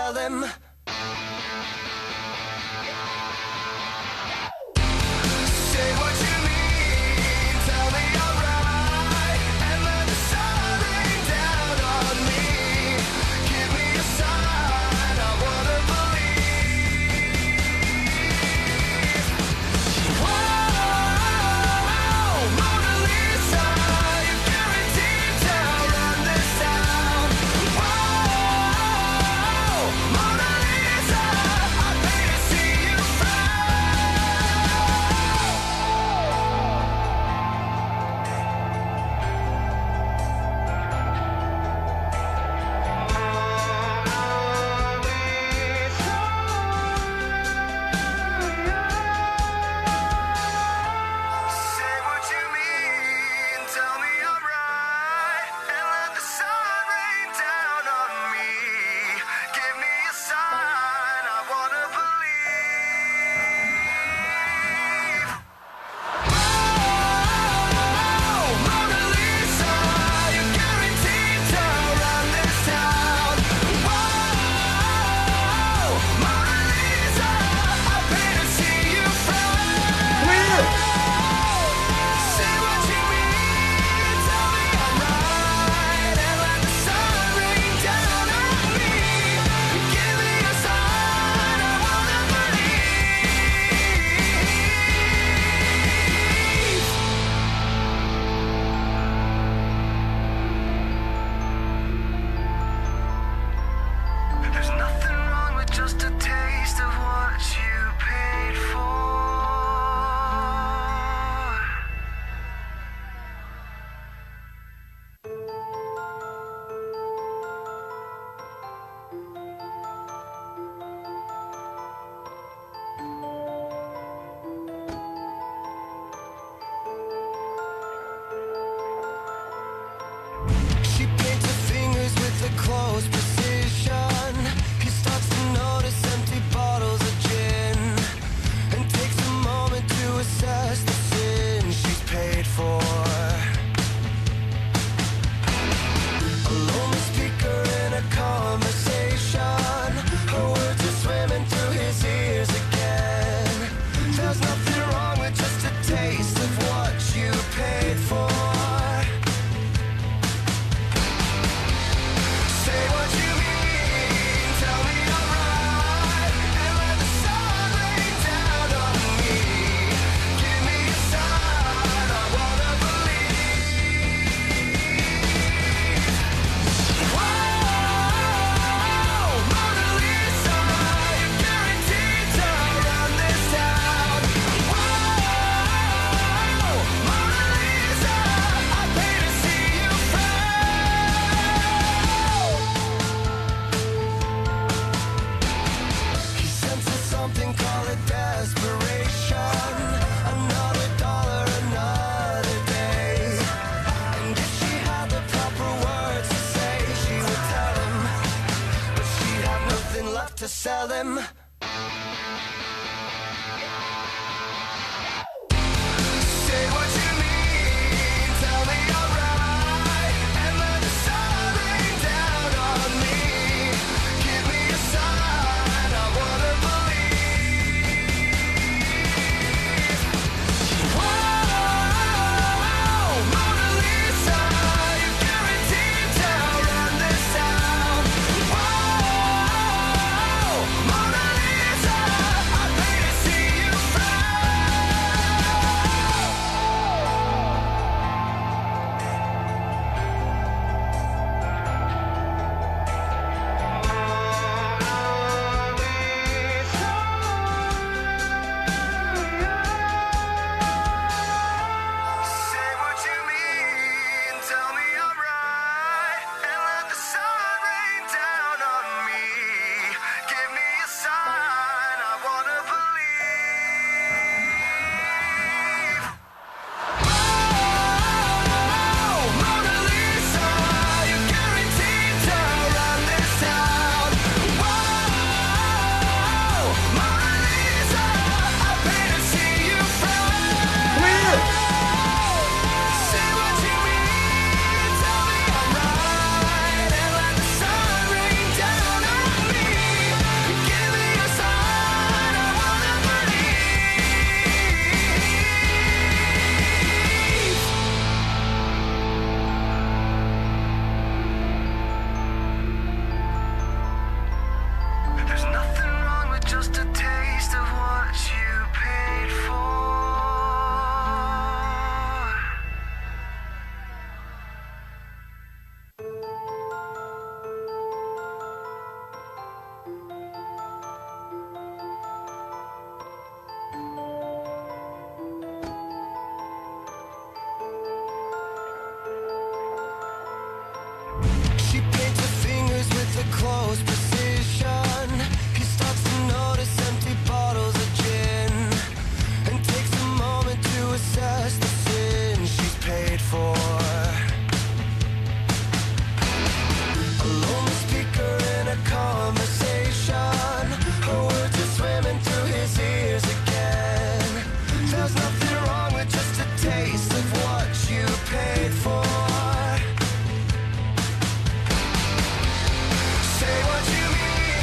sell them. Say what you mean, tell me I'm right, and let the sun rain down on me. Give me a sign, I wanna believe. Whoa, Mona Lisa, you're guaranteed to run this town. Whoa, Mona Lisa, I pay to see you say what you mean, tell me I'm right, and let the sun rain down on me. Give me a sign, I wanna believe. Oh, Mona Lisa, you're guaranteed to run this town. Whoa, Mona Lisa, I pay to see you frown. Say what you mean, tell me I'm right, and let the sun rain down on me. Give me a sign, I wanna believe. There's nothing wrong with just a taste of what you paid for. She paints her fingers with a close precision. He starts to notice empty bottles of gin and takes a moment to assess the sin she's paid for. A lonely speaker in a conversation. Her words are swimming through his ears again. There's nothing wrong with just a taste of what you paid for. Say what you mean, tell me I'm right, and let the sun rain down on me. Give me a sign, I wanna believe. Whoa, Mona Lisa, you're guaranteed to run this town. Whoa, Mona Lisa, I pay to see you frown. He senses something, call it desperation. Another dollar, another day. And if she had the proper words to say, she would tell him, but she'd have nothing left to sell him.